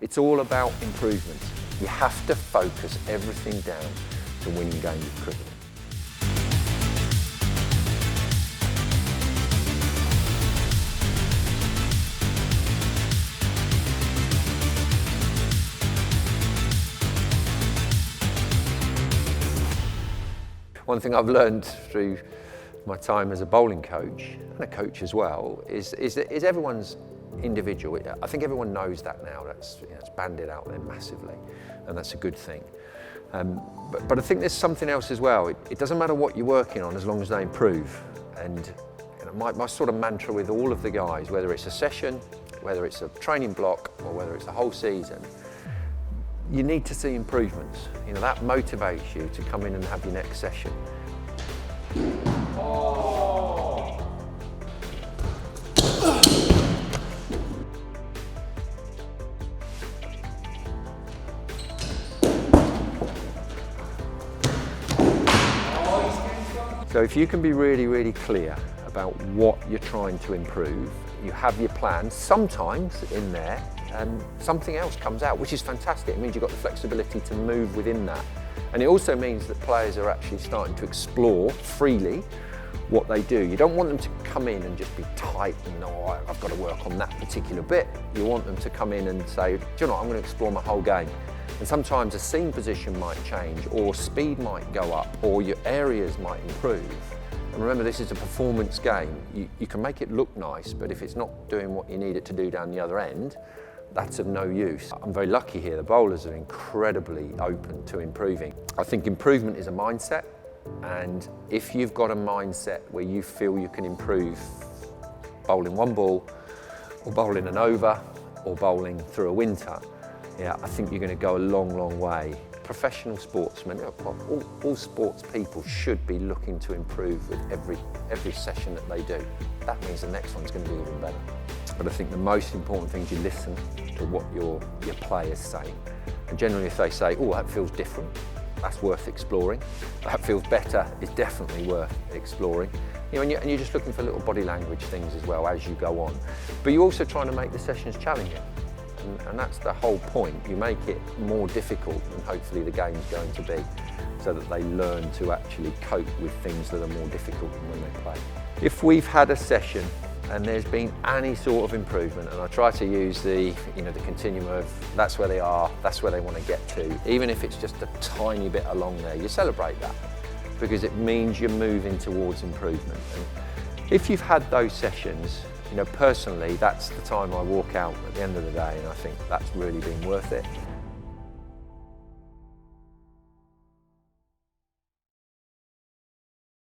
It's all about improvement. You have to focus everything down to winning games of cricket. One thing I've learned through my time as a bowling coach, and a coach as well, is everyone's individual. I think everyone knows that now. It's banded out there massively, and that's a good thing. But I think there's something else as well. It doesn't matter what you're working on as long as they improve. And my sort of mantra with all of the guys, whether it's a session, whether it's a training block, or whether it's a whole season, you need to see improvements. That motivates you to come in and have your next session. So if you can be really, really clear about what you're trying to improve, you have your plan, sometimes in there, something else comes out, which is fantastic. It means you've got the flexibility to move within that. And it also means that players are actually starting to explore freely what they do. You don't want them to come in and just be tight and, oh, I've got to work on that particular bit. You want them to come in and say, do you know what, I'm going to explore my whole game. And sometimes a seam position might change, or speed might go up, or your areas might improve. And remember, this is a performance game. You can make it look nice, but if it's not doing what you need it to do down the other end, that's of no use. I'm very lucky here. The bowlers are incredibly open to improving. I think improvement is a mindset, and if you've got a mindset where you feel you can improve bowling one ball, or bowling an over, or bowling through a winter, I think you're going to go a long, long way. Professional sportsmen, all sports people should be looking to improve with every session that they do. That means the next one's going to be even better. But I think the most important thing is you listen to what your players say. And generally if they say, oh, that feels different, that's worth exploring. That feels better, is definitely worth exploring. And you're just looking for little body language things as well as you go on. But you're also trying to make the sessions challenging. And that's the whole point. You make it more difficult than hopefully the game's going to be, so that they learn to actually cope with things that are more difficult than when they play. If we've had a session and there's been any sort of improvement, and I try to use the continuum of that's where they are, that's where they want to get to, even if it's just a tiny bit along there, you celebrate that, because it means you're moving towards improvement. And if you've had those sessions, personally, that's the time I walk out at the end of the day, and I think that's really been worth it.